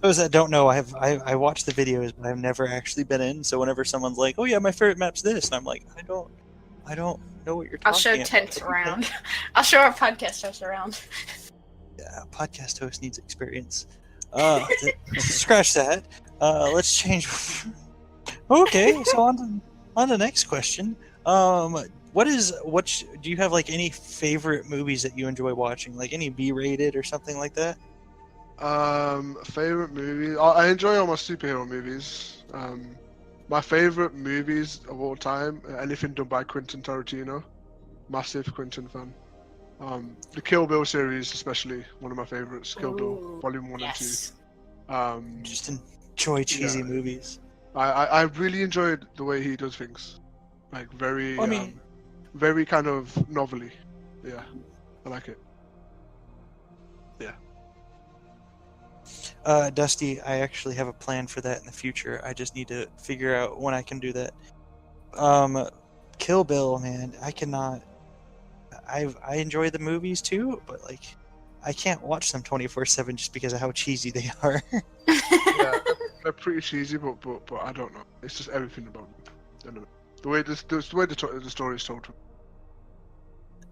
Those that don't know, I watch the videos, but I've never actually been in. So whenever someone's like, "Oh yeah, my favorite map's this," and I'm like, I don't know what you're talking I'll show about. Tenta around. I'll show our podcast host around. Yeah, podcast host needs experience. Scratch that. Let's change. Okay, so on the next question. Do you have like any favorite movies that you enjoy watching? Like any B-rated or something like that? Favorite movies. I enjoy all my superhero movies. My favorite movies of all time, anything done by Quentin Tarantino. Massive Quentin fan. The Kill Bill series, especially one of my favorites. Kill Bill, Ooh, Volume 1 yes. and 2. Just enjoy cheesy Yeah. movies. I really enjoyed the way he does things. Like very, I mean- very kind of novelty. Yeah, I like it. Dusty, I actually have a plan for that in the future. I just need to figure out when I can do that. Kill Bill, man, I cannot. I enjoy the movies too, but like, I can't watch them 24/7 just because of how cheesy they are. Yeah, they're pretty cheesy, but I don't know. It's just everything about them. I don't know. The way the story is told.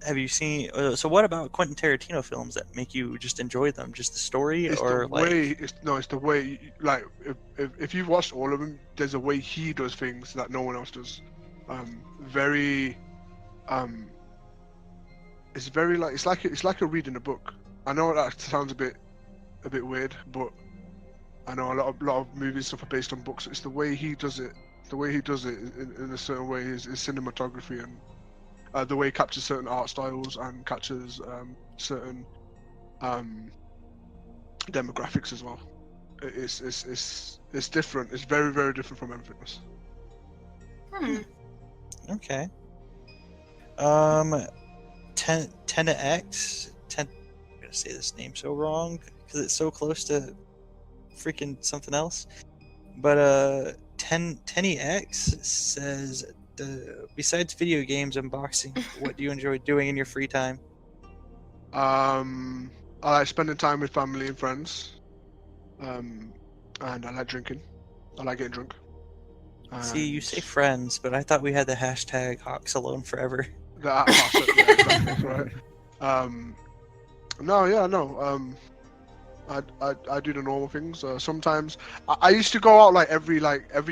Have you seen? So, what about Quentin Tarantino films that make you just enjoy them? Just the story, It's or the like? way. It's the way. Like if you've watched all of them, there's a way he does things that no one else does. Very. It's very like it's like a reading a book. I know that sounds a bit weird, but I know a lot of movie stuff are based on books. It's the way he does it. The way he does it in a certain way is cinematography and the way he captures certain art styles and captures certain demographics as well. It's different. It's very, very different from everything else. Okay. Tenta X. I'm gonna say this name so wrong because it's so close to freaking something else. But Tinie X says, besides video games and boxing, what do you enjoy doing in your free time? I like spending time with family and friends. And I like drinking. I like getting drunk. See, you say friends, but I thought we had the hashtag HawXx alone forever. Yeah, that's right. I do the normal things. Sometimes I used to go out every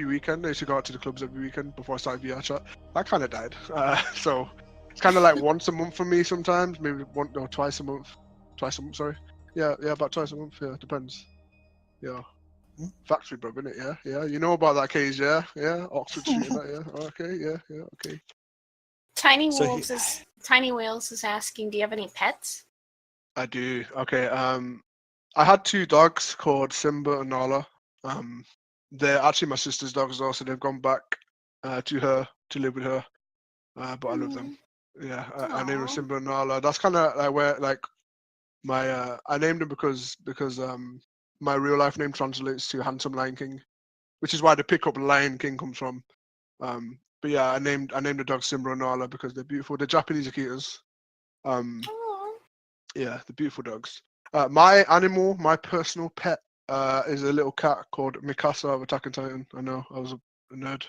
weekend. I used to go out to the clubs every weekend before I started VrChat. That kind of died. So it's kind of like once a month for me sometimes, maybe twice a month. Sorry. Yeah, about twice a month. Yeah, depends. Yeah. Factory bro, innit? Yeah. You know about that case, yeah? Oxford Street and that, yeah. Okay, yeah, okay. Tiny Whales is asking, do you have any pets? I do. Okay. I had 2 dogs called Simba and Nala. They're actually my sister's dogs also. They've gone back to her to live with her. But I love them. Yeah. I named them Simba and Nala. That's kind of like where my I named them because my real life name translates to Handsome Lion King, which is why the pickup Lion King comes from. But yeah, I named the dog Simba and Nala because they're beautiful. They're Japanese Akitas. Yeah, the beautiful dogs. My personal pet, is a little cat called Mikasa of Attack on Titan. I know, I was a nerd.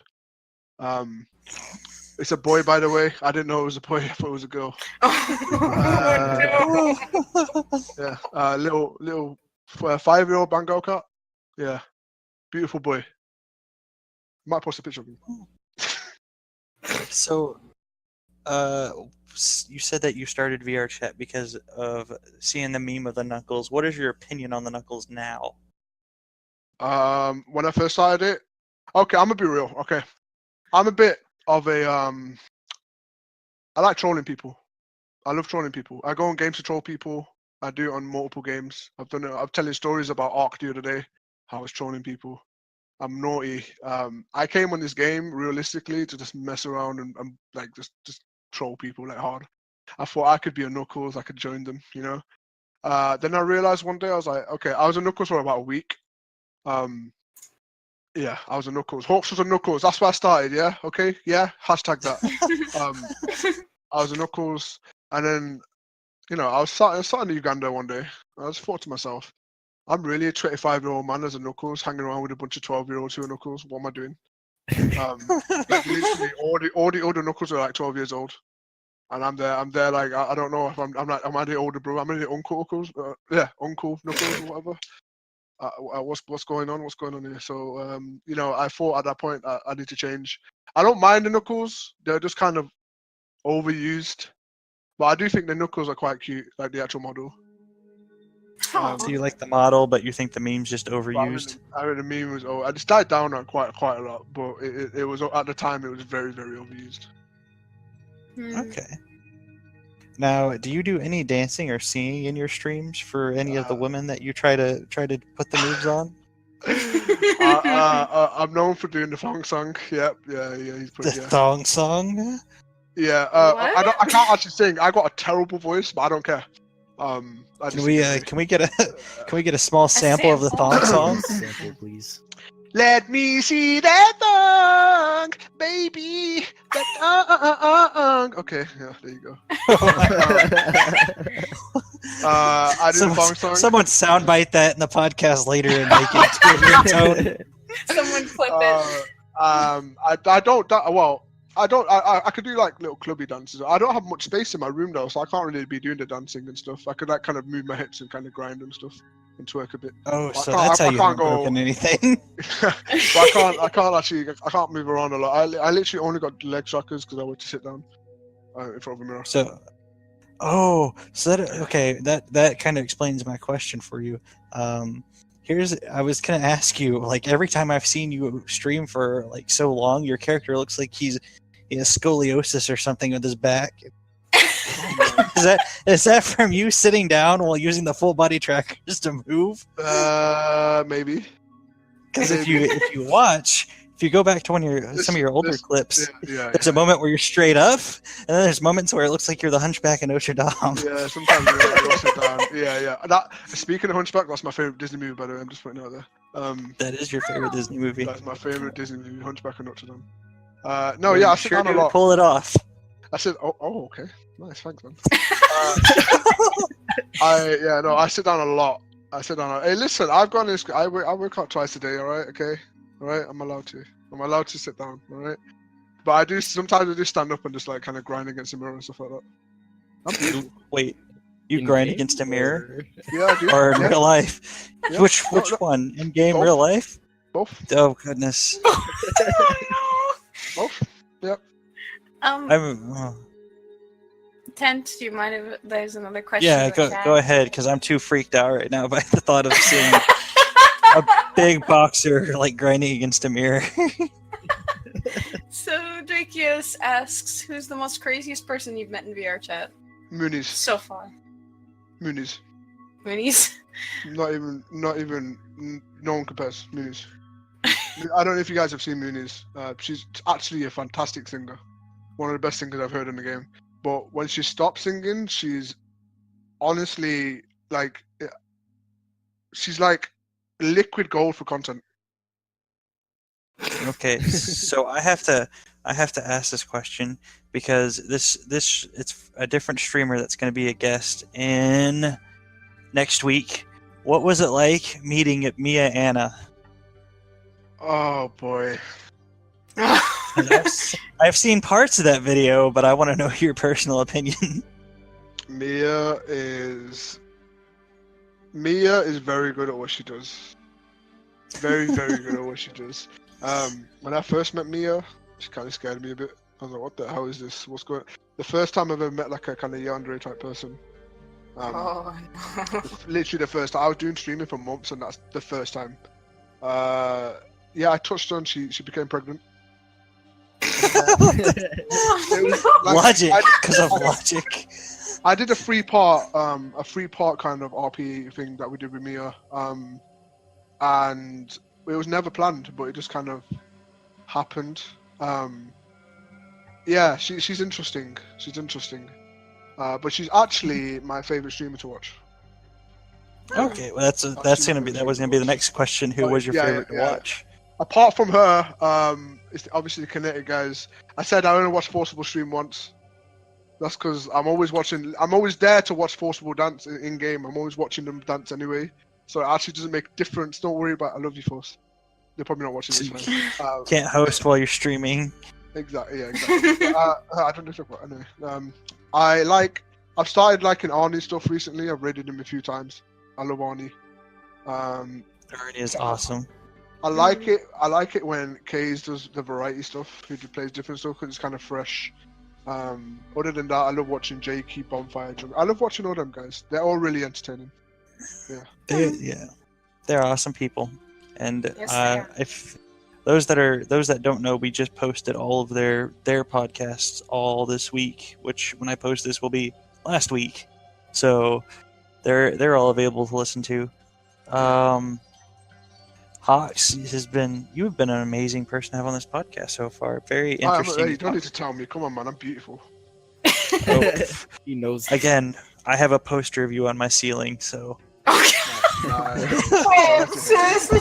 It's a boy, by the way. I didn't know it was a boy. I thought it was a girl. Yeah, little 5-year-old Bengal cat. Yeah, beautiful boy. Might post a picture of him. So, you said that you started VrChat because of seeing the meme of the Knuckles. What is your opinion on the Knuckles now? When I first started it, okay, I'm gonna be real. Okay, I'm a bit of a I like trolling people. I love trolling people. I go on games to troll people. I do it on multiple games. I've done it. I'm telling stories about Ark the other day, how I was trolling people. I'm naughty. I came on this game realistically to just mess around and like just troll people like hard. I thought I could be a Knuckles. I could join them, you know. Then I realized one day I was like, okay, I was a Knuckles for about a week. Yeah, I was a Knuckles. HawXx was a Knuckles. That's where I started. Yeah, okay, yeah. Hashtag that. I was a Knuckles, and then I was sat in Uganda one day. I just thought to myself, I'm really a 25-year-old man as a Knuckles, hanging around with a bunch of 12-year-olds who are Knuckles. What am I doing? Like literally, all the older Knuckles are like 12 years old, and I'm there like I don't know if I'm like, am I the older brother? Am I the uncle Knuckles? Yeah, uncle Knuckles or whatever. What's going on? What's going on here? So I thought at that point I need to change. I don't mind the Knuckles. They're just kind of overused, but I do think the Knuckles are quite cute, like the actual model. So you like the model, but you think the meme's just overused? I mean, the meme was. I just died down on quite a lot, but it was at the time it was very, very overused. Okay. Now, do you do any dancing or singing in your streams for any of the women that you try to put the moves on? I'm known for doing the thong song. Yep, yeah. Thong song. Yeah, I can't actually sing. I got a terrible voice, but I don't care. Can we get a small sample of the thong song? Sample, please. Let me see that thong, baby. That thong. Okay, yeah, there you go. I did a thong song. Someone soundbite that in the podcast later and make it into a ringtone. Someone clip it. I could do like little clubby dances. I don't have much space in my room though, so I can't really be doing the dancing and stuff. I could like kind of move my hips and kind of grind and stuff and twerk a bit. Oh, so that's how you haven't broken anything. But I can't move around a lot. I literally only got leg trackers because I went to sit down in front of a mirror. So that kind of explains my question for you. I was gonna ask you, like, every time I've seen you stream for like so long, your character looks like he has scoliosis or something with his back. Is that from you sitting down while using the full body trackers to move? Maybe. Because if you go back to some of your older clips, there's a moment where you're straight up, and then there's moments where it looks like you're the Hunchback of Notre Dame. Yeah, sometimes I sit down. Yeah. Speaking of Hunchback, that's my favorite Disney movie, by the way. I'm just putting it out there. That is your favorite Disney movie. That's my favorite Disney movie, Hunchback of Notre Dame. I sit down a lot. Pull it off. I said, oh, okay. Nice, thanks, man. I sit down a lot. Hey, listen, I've gone this. I work out twice a day. All right, okay, all right. I'm allowed to sit down. All right, but I do sometimes. I do stand up and just like kind of grind against the mirror and stuff like that. Wait, you grind against a mirror? Yeah, I do. Or in real life? Yeah. Which one? In game, both. Real life? Both. Oh goodness. Both. Yep. Tent, do you mind if there's another question? Yeah, go ahead, because I'm too freaked out right now by the thought of seeing a big boxer like grinding against a mirror. So Drakius asks, who's the most craziest person you've met in VrChat Moonies. so far? Moonies. Moonies? Not even. No one compares. Moonies. I don't know if you guys have seen Moonies. She's actually a fantastic singer. One of the best singers I've heard in the game. But when she stops singing, she's honestly like, she's like liquid gold for content. Okay, so I have to ask this question because this it's a different streamer that's going to be a guest in next week. What was it like meeting Mia Anna? Oh boy. I've seen parts of that video, but I want to know your personal opinion. Mia is very good at what she does. Very, very good at what she does. When I first met Mia, she kind of scared me a bit. I was like, what the hell is this? What's going on? The first time I've ever met like a kind of yandere type person. Literally the first time. I was doing streaming for months and that's the first time. I touched her and she became pregnant. Logic, because of logic. I did a three part kind of RP thing that we did with Mia, and it was never planned, but it just kind of happened. She's interesting. But she's actually my favorite streamer to watch. Okay, well that was gonna be the next question. Who was your favorite to watch? Apart from her, it's obviously the Kinetic guys. I said I only watched Forcible stream once. That's because I'm always there to watch Forcible dance in game. I'm always watching them dance anyway. So it actually doesn't make a difference. Don't worry about it. I love you, Force. They're probably not watching this one. Can't host while you're streaming. Exactly, yeah, exactly. I don't know if anyway. I've started liking Arnie stuff recently. I've raided him a few times. I love Arnie. Arnie is awesome. I like it when Kaze does the variety stuff. He plays different stuff because it's kind of fresh. Other than that, I love watching Jakey, Bonfire. I love watching all them guys. They're all really entertaining. Yeah. They're awesome people. And Yes, if those that don't know, we just posted all of their podcasts all this week, which when I post this will be last week. So they're all available to listen to. HawXx you've been an amazing person to have on this podcast so far. Very interesting. You don't need to tell me. Come on, man. I'm beautiful. Oh, He knows. again, I have a poster of you on my ceiling, so. Oh, seriously?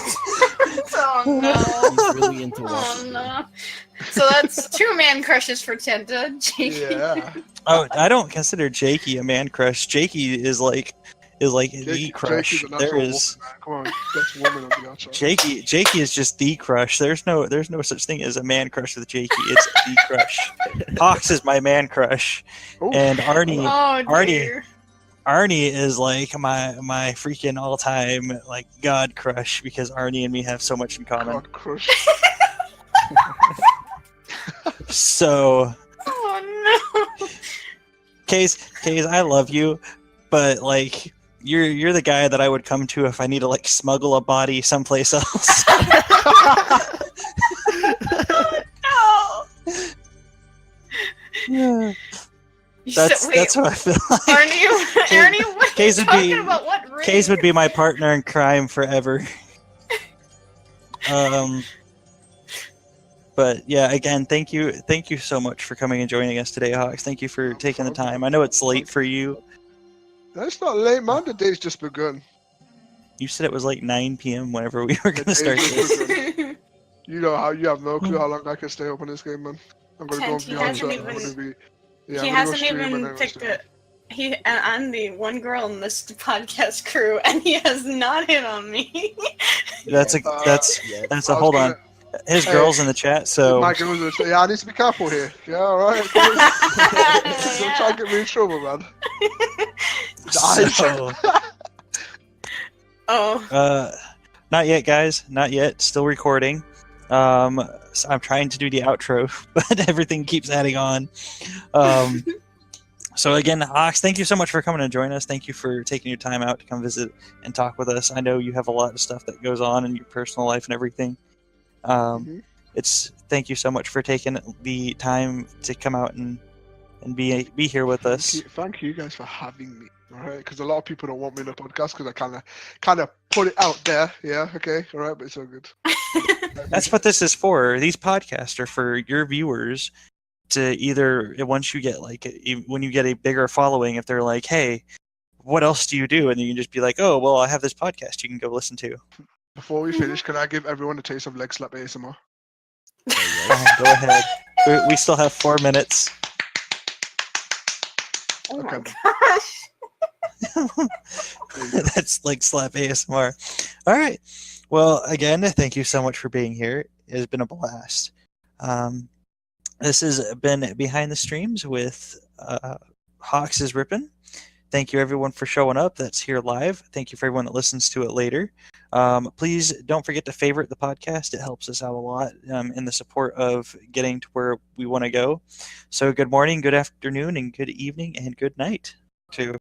Oh no. He's really into Oh watching. no. So that's 2 man crushes for Tenta. Jakey. Yeah. Oh, I don't consider Jakey a man crush. Jakey is like the crush. Jakey's a There natural is woman, man. Come on, best woman of the outside. Jakey is just the crush. There's no such thing as a man crush with Jakey. It's the crush. HawXx is my man crush, Ooh. and Arnie. Oh dear. Arnie is like my freaking all time like god crush because Arnie and me have so much in common. God crush. So, Oh no. Case, I love you, but like You're the guy that I would come to if I need to like smuggle a body someplace else. Oh, Yeah. no. That's what I feel like. Ernie, what are Case you would be- talking about? What ring? Case would be my partner in crime forever. But yeah, again, thank you so much for coming and joining us today, HawXx. Thank you for taking the time. I know it's late for you. That's not late, man. The day's just begun. You said it was like 9 p.m. whenever we were going to start day's this. just begun. You know how you have no clue how long I can stay up on this game, man. I'm gonna go Tent, he beyond hasn't that. I'm even- gonna be. he Yeah, I'm gonna go hasn't stream and even then picked stream. it. I'm the one girl in this podcast crew, and he has not hit on me. That's a Yeah. that's I was hold gonna- on. His Hey, girls in the chat, so My girls are saying, yeah, I need to be careful here. Yeah, alright. Don't try to get me in trouble, man. so Oh, not yet, guys. Not yet. Still recording. So I'm trying to do the outro, but everything keeps adding on. So again, HawXx, thank you so much for coming and joining us. Thank you for taking your time out to come visit and talk with us. I know you have a lot of stuff that goes on in your personal life and everything. It's thank you so much for taking the time to come out and be here with us. Thank you guys for having me. Alright, because a lot of people don't want me in the podcast because I kind of put it out there. Yeah, okay, alright, but it's all good. That's what this is for. These podcasts are for your viewers to either once you get when you get a bigger following, if they're like, hey, what else do you do? And you can just be like, oh, well, I have this podcast you can go listen to. Before we finish, can I give everyone a taste of leg slap ASMR? Go ahead. We still have 4 minutes. oh my Okay. gosh. That's like slap ASMR. All right. Well, again, thank you so much for being here. It has been a blast. This has been Behind the Streams with HawXxIsRipping. Thank you, everyone, for showing up. That's here live. Thank you for everyone that listens to it later. Please don't forget to favorite the podcast. It helps us out a lot in the support of getting to where we want to go. So good morning, good afternoon, and good evening, and good night to